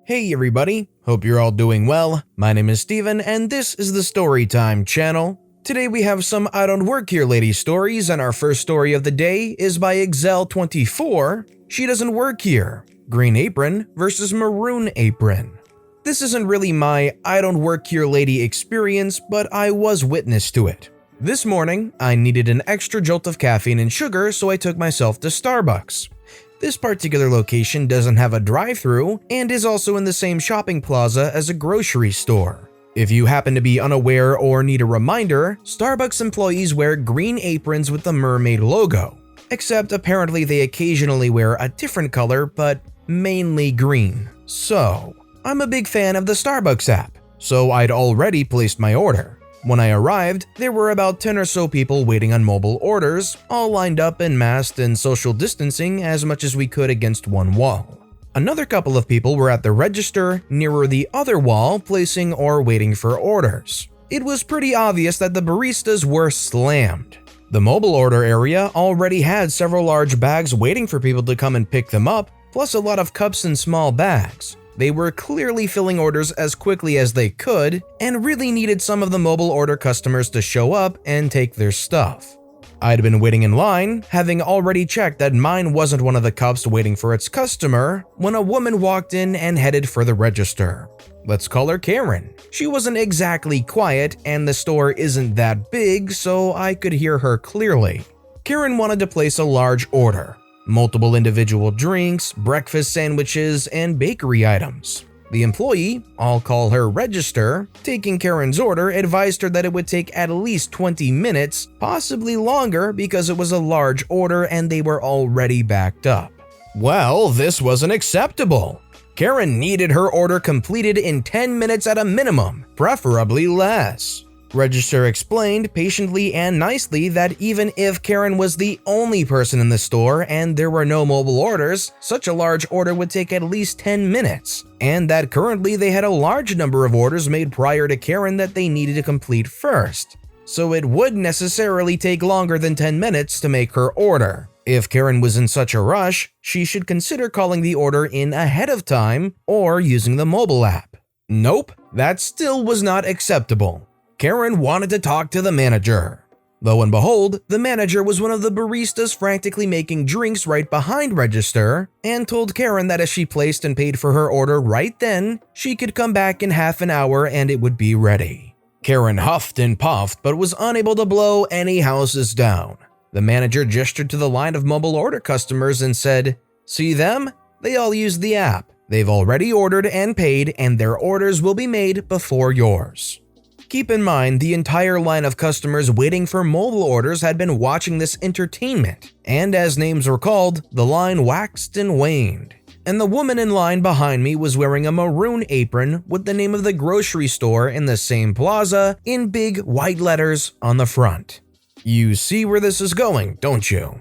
Hey everybody, hope you're all doing well. My name is Steven and this is the Storytime channel. Today we have some I Don't Work Here Lady stories, and our first story of the day is by Excel24. She Doesn't Work Here. Green Apron versus Maroon Apron. This isn't really my I Don't Work Here Lady experience, but I was witness to it. This morning, I needed an extra jolt of caffeine and sugar, so I took myself to Starbucks. This particular location doesn't have a drive-thru and is also in the same shopping plaza as a grocery store. If you happen to be unaware or need a reminder, Starbucks employees wear green aprons with the mermaid logo. Except apparently they occasionally wear a different color, but mainly green. So, I'm a big fan of the Starbucks app, so I'd already placed my order. When I arrived, there were about 10 or so people waiting on mobile orders, all lined up and masked and social distancing as much as we could against one wall. Another couple of people were at the register nearer the other wall, placing or waiting for orders. It was pretty obvious that the baristas were slammed. The mobile order area already had several large bags waiting for people to come and pick them up, plus a lot of cups and small bags. They were clearly filling orders as quickly as they could and really needed some of the mobile order customers to show up and take their stuff. I'd been waiting in line, having already checked that mine wasn't one of the cups waiting for its customer, when a woman walked in and headed for the register. Let's call her Karen. She wasn't exactly quiet, and the store isn't that big, so I could hear her clearly. Karen wanted to place a large order. Multiple individual drinks, breakfast sandwiches, and bakery items. The employee, I'll call her Register, taking Karen's order, advised her that it would take at least 20 minutes, possibly longer because it was a large order and they were already backed up. Well, this wasn't acceptable. Karen needed her order completed in 10 minutes at a minimum, preferably less. Register explained patiently and nicely that even if Karen was the only person in the store and there were no mobile orders, such a large order would take at least 10 minutes, and that currently they had a large number of orders made prior to Karen that they needed to complete first. So it would necessarily take longer than 10 minutes to make her order. If Karen was in such a rush, she should consider calling the order in ahead of time or using the mobile app. Nope, that still was not acceptable. Karen wanted to talk to the manager. Lo and behold, the manager was one of the baristas frantically making drinks right behind Register and told Karen that as she placed and paid for her order right then, she could come back in half an hour and it would be ready. Karen huffed and puffed but was unable to blow any houses down. The manager gestured to the line of mobile order customers and said, "See them? They all use the app. They've already ordered and paid, and their orders will be made before yours." Keep in mind, the entire line of customers waiting for mobile orders had been watching this entertainment, and as names were called, the line waxed and waned. And the woman in line behind me was wearing a maroon apron with the name of the grocery store in the same plaza in big white letters on the front. You see where this is going, don't you?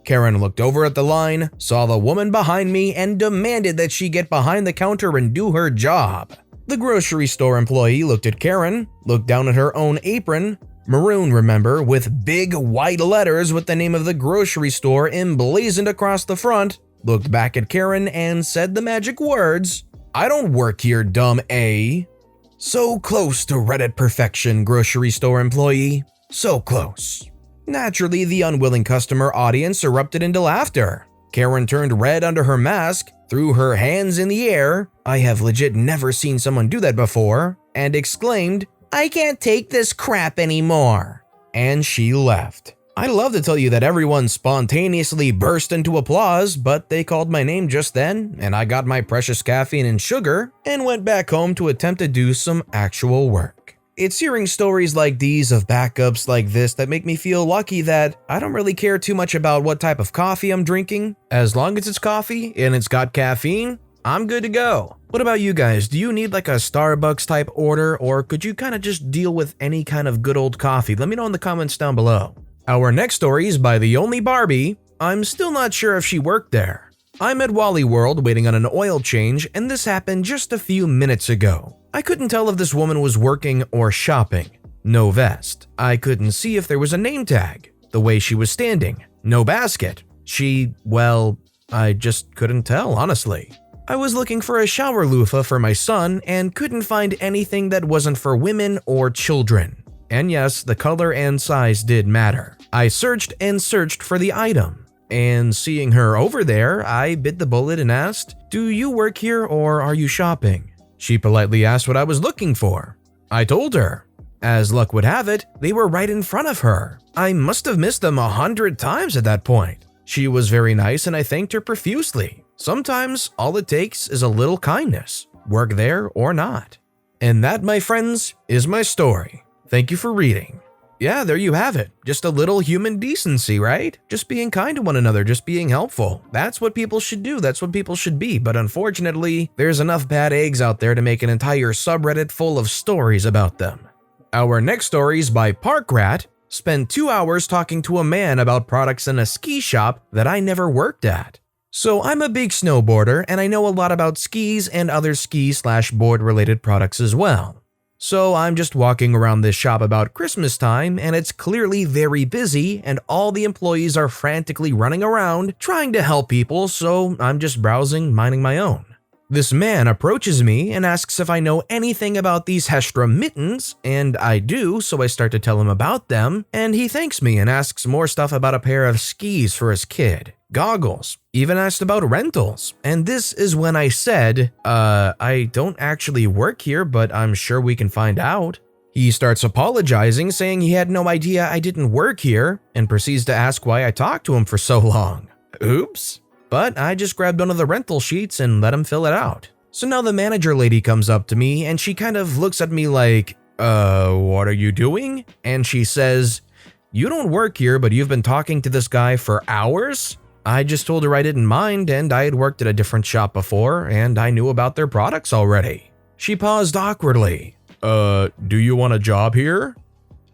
Karen looked over at the line, saw the woman behind me, and demanded that she get behind the counter and do her job. The grocery store employee looked at Karen, looked down at her own apron, maroon remember, with big white letters with the name of the grocery store emblazoned across the front, looked back at Karen and said the magic words, "I don't work here, dumb A." So close to Reddit perfection, grocery store employee. So close. Naturally, the unwilling customer audience erupted into laughter. Karen turned red under her mask, threw her hands in the air, I have legit never seen someone do that before, and exclaimed, "I can't take this crap anymore." And she left. I'd love to tell you that everyone spontaneously burst into applause, but they called my name just then, and I got my precious caffeine and sugar, and went back home to attempt to do some actual work. It's hearing stories like these of backups like this that make me feel lucky that I don't really care too much about what type of coffee I'm drinking. As long as it's coffee and it's got caffeine, I'm good to go. What about you guys? Do you need like a Starbucks type order, or could you kind of just deal with any kind of good old coffee? Let me know in the comments down below. Our next story is by theonlybarbie. I'm still not sure if she worked there. I'm at Wally World waiting on an oil change, and this happened just a few minutes ago. I couldn't tell if this woman was working or shopping. No vest. I couldn't see if there was a name tag. The way she was standing. No basket. Well, I just couldn't tell, honestly. I was looking for a shower loofah for my son and couldn't find anything that wasn't for women or children. And yes, the color and size did matter. I searched and searched for the item. And seeing her over there, I bit the bullet and asked, "Do you work here or are you shopping?" She politely asked what I was looking for. I told her. As luck would have it, they were right in front of her. I must have missed them 100 times at that point. She was very nice and I thanked her profusely. Sometimes all it takes is a little kindness, work there or not. And that, my friends, is my story. Thank you for reading. Yeah, there you have it. Just a little human decency, right? Just being kind to one another, just being helpful. That's what people should do, that's what people should be. But unfortunately, there's enough bad eggs out there to make an entire subreddit full of stories about them. Our next story is by Parkrat. Spent 2 hours talking to a man about products in a ski shop that I never worked at. So I'm a big snowboarder and I know a lot about skis and other ski/board related products as well. So I'm just walking around this shop about Christmas time and it's clearly very busy and all the employees are frantically running around trying to help people, so I'm just browsing, minding my own. This man approaches me and asks if I know anything about these Hestra mittens, and I do, so I start to tell him about them, and he thanks me and asks more stuff about a pair of skis for his kid, goggles, even asked about rentals, and this is when I said, I don't actually work here, but I'm sure we can find out. He starts apologizing, saying he had no idea I didn't work here, and proceeds to ask why I talked to him for so long. Oops. But I just grabbed one of the rental sheets and let him fill it out. So now the manager lady comes up to me and she kind of looks at me like, what are you doing? And she says, "You don't work here, but you've been talking to this guy for hours?" I just told her I didn't mind and I had worked at a different shop before and I knew about their products already. She paused awkwardly. Do you want a job here?"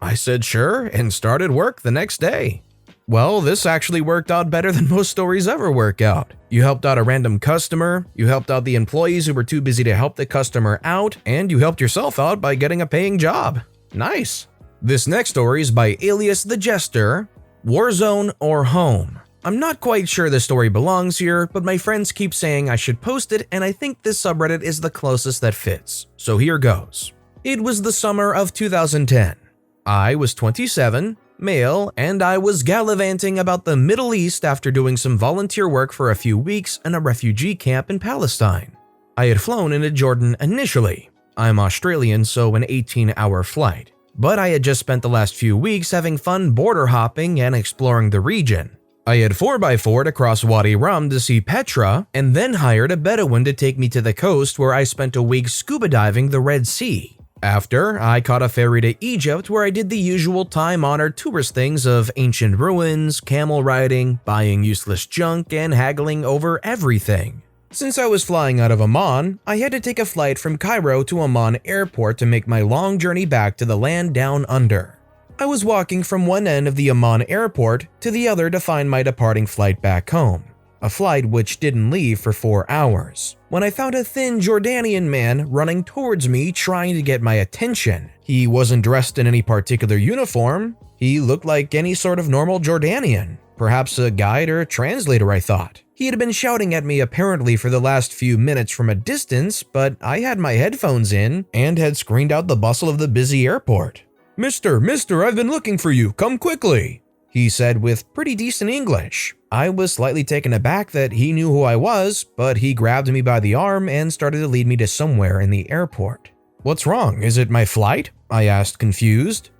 I said sure and started work the next day. Well, this actually worked out better than most stories ever work out. You helped out a random customer, you helped out the employees who were too busy to help the customer out, and you helped yourself out by getting a paying job. Nice. This next story is by Alias the Jester, Warzone or Home. I'm not quite sure the story belongs here, but my friends keep saying I should post it and I think this subreddit is the closest that fits. So here goes. It was the summer of 2010. I was 27, male, and I was gallivanting about the Middle East after doing some volunteer work for a few weeks in a refugee camp in Palestine. I had flown into Jordan initially. I'm Australian, so an 18-hour flight. But I had just spent the last few weeks having fun border hopping and exploring the region. I had 4x4 to cross Wadi Rum to see Petra, and then hired a Bedouin to take me to the coast where I spent a week scuba diving the Red Sea. After, I caught a ferry to Egypt where I did the usual time-honored tourist things of ancient ruins, camel riding, buying useless junk, and haggling over everything. Since I was flying out of Amman, I had to take a flight from Cairo to Amman airport to make my long journey back to the land down under. I was walking from one end of the Amman airport to the other to find my departing flight back home. A flight which didn't leave for 4 hours, when I found a thin Jordanian man running towards me trying to get my attention. He wasn't dressed in any particular uniform, he looked like any sort of normal Jordanian, perhaps a guide or a translator, I thought. He had been shouting at me apparently for the last few minutes from a distance, but I had my headphones in and had screened out the bustle of the busy airport. Mister, I've been looking for you, come quickly," he said with pretty decent English. I was slightly taken aback that he knew who I was, but he grabbed me by the arm and started to lead me to somewhere in the airport. "What's wrong? Is it my flight?" I asked, confused.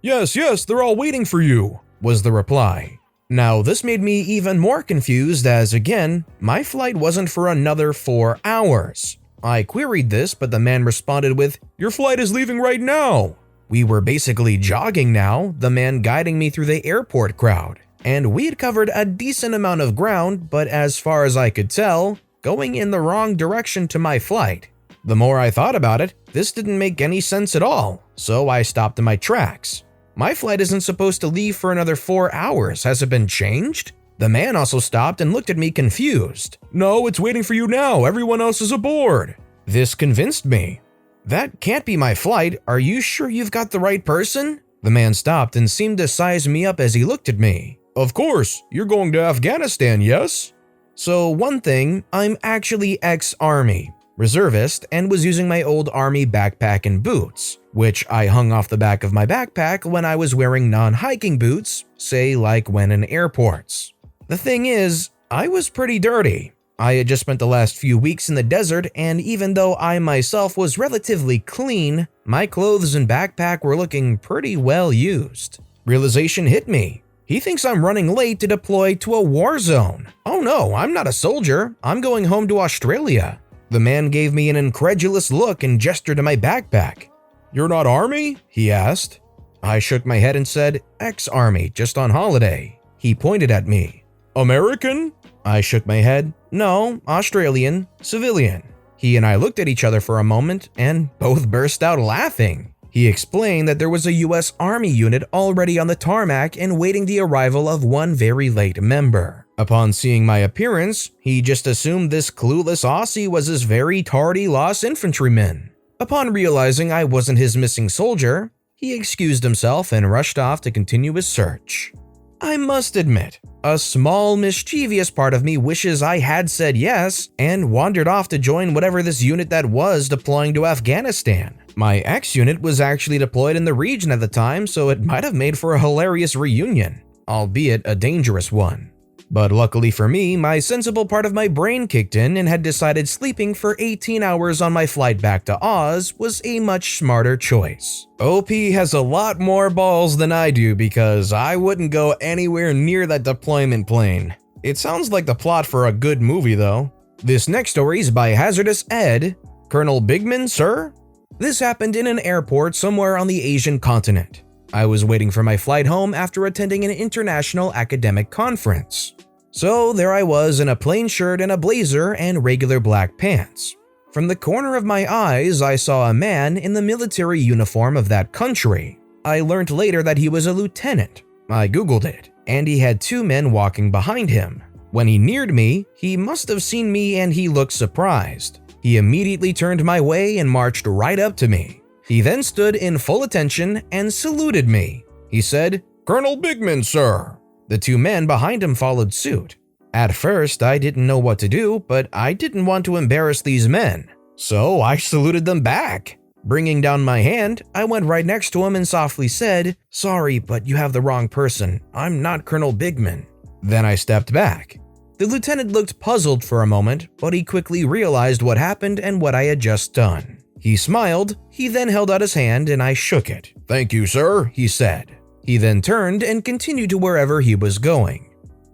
Yes, they're all waiting for you," was the reply. Now, this made me even more confused as, again, my flight wasn't for another 4 hours. I queried this, but the man responded with, "Your flight is leaving right now." We were basically jogging now, the man guiding me through the airport crowd. And we'd covered a decent amount of ground, but as far as I could tell, going in the wrong direction to my flight. The more I thought about it, this didn't make any sense at all, so I stopped in my tracks. My flight isn't supposed to leave for another 4 hours, has it been changed? The man also stopped and looked at me confused. "No, it's waiting for you now, everyone else is aboard." This convinced me. "That can't be my flight, are you sure you've got the right person?" The man stopped and seemed to size me up as he looked at me. "Of course, you're going to Afghanistan, yes?" So one thing, I'm actually ex-Army, reservist, and was using my old Army backpack and boots, which I hung off the back of my backpack when I was wearing non-hiking boots, say like when in airports. The thing is, I was pretty dirty. I had just spent the last few weeks in the desert, and even though I myself was relatively clean, my clothes and backpack were looking pretty well used. Realization hit me. He thinks I'm running late to deploy to a war zone. Oh no, I'm not a soldier. I'm going home to Australia. The man gave me an incredulous look and gestured to my backpack. "You're not Army?" he asked. I shook my head and said, "Ex-Army, just on holiday." He pointed at me. "American?" I shook my head. "No, Australian, civilian." He and I looked at each other for a moment and both burst out laughing. He explained that there was a US Army unit already on the tarmac and waiting the arrival of one very late member. Upon seeing my appearance, he just assumed this clueless Aussie was his very tardy lost infantryman. Upon realizing I wasn't his missing soldier, he excused himself and rushed off to continue his search. I must admit, a small mischievous part of me wishes I had said yes and wandered off to join whatever this unit that was deploying to Afghanistan. My ex-unit was actually deployed in the region at the time, so it might have made for a hilarious reunion, albeit a dangerous one. But luckily for me, my sensible part of my brain kicked in and had decided sleeping for 18 hours on my flight back to Oz was a much smarter choice. OP has a lot more balls than I do because I wouldn't go anywhere near that deployment plane. It sounds like the plot for a good movie though. This next story is by Hazardous Ed. Colonel Bigman, sir? This happened in an airport somewhere on the Asian continent. I was waiting for my flight home after attending an international academic conference. So there I was in a plain shirt and a blazer and regular black pants. From the corner of my eyes, I saw a man in the military uniform of that country. I learned later that he was a lieutenant. I googled it, and he had two men walking behind him. When he neared me, he must have seen me and he looked surprised. He immediately turned my way and marched right up to me. He then stood in full attention and saluted me. He said, "Colonel Bigman, sir." The two men behind him followed suit. At first, I didn't know what to do, but I didn't want to embarrass these men, so I saluted them back. Bringing down my hand, I went right next to him and softly said, "Sorry, but you have the wrong person. I'm not Colonel Bigman." Then I stepped back. The lieutenant looked puzzled for a moment, but he quickly realized what happened and what I had just done. He smiled, he then held out his hand and I shook it. "Thank you, sir," he said. He then turned and continued to wherever he was going.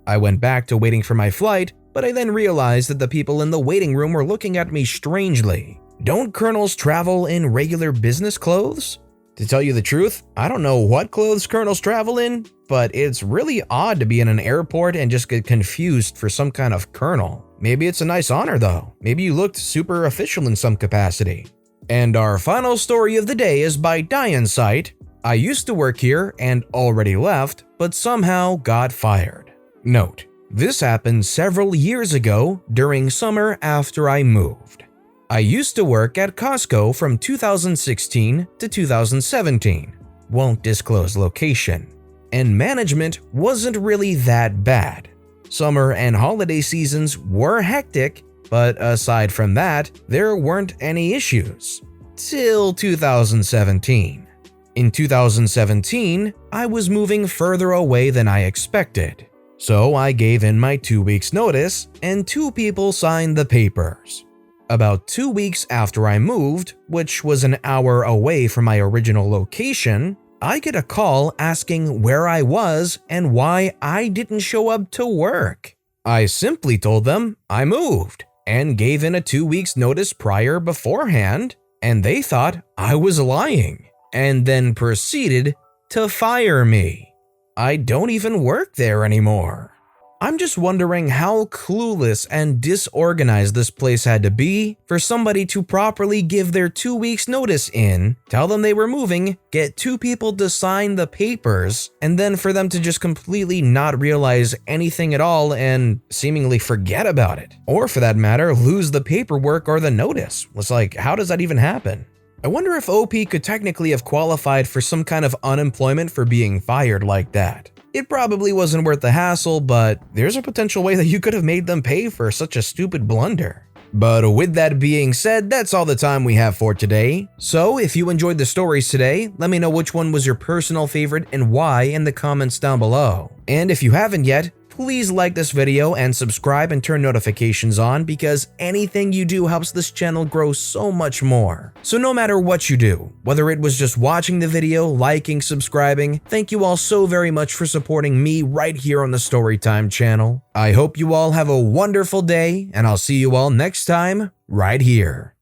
I went back to waiting for my flight, but I then realized that the people in the waiting room were looking at me strangely. Don't colonels travel in regular business clothes? To tell you the truth, I don't know what clothes colonels travel in, but it's really odd to be in an airport and just get confused for some kind of colonel. Maybe it's a nice honor though. Maybe you looked super official in some capacity. And our final story of the day is by Dianecite. I used to work here and already left, but somehow got fired. Note, this happened several years ago during summer after I moved. I used to work at Costco from 2016 to 2017. Won't disclose location. And management wasn't really that bad. Summer and holiday seasons were hectic, but aside from that, there weren't any issues. Till 2017. In 2017, I was moving further away than I expected. So I gave in my 2 weeks notice and 2 people signed the papers. About 2 weeks after I moved, which was an hour away from my original location, I get a call asking where I was and why I didn't show up to work. I simply told them I moved and gave in a 2 weeks notice prior beforehand, and they thought I was lying and then proceeded to fire me. I don't even work there anymore. I'm just wondering how clueless and disorganized this place had to be for somebody to properly give their 2 weeks notice in, tell them they were moving, get 2 people to sign the papers, and then for them to just completely not realize anything at all and seemingly forget about it. Or for that matter, lose the paperwork or the notice. It's like, how does that even happen? I wonder if OP could technically have qualified for some kind of unemployment for being fired like that. It probably wasn't worth the hassle, but there's a potential way that you could have made them pay for such a stupid blunder. But with that being said, that's all the time we have for today. So if you enjoyed the stories today, let me know which one was your personal favorite and why in the comments down below. And if you haven't yet, please like this video and subscribe and turn notifications on because anything you do helps this channel grow so much more. So no matter what you do, whether it was just watching the video, liking, subscribing, thank you all so very much for supporting me right here on the Storytime channel. I hope you all have a wonderful day and I'll see you all next time right here.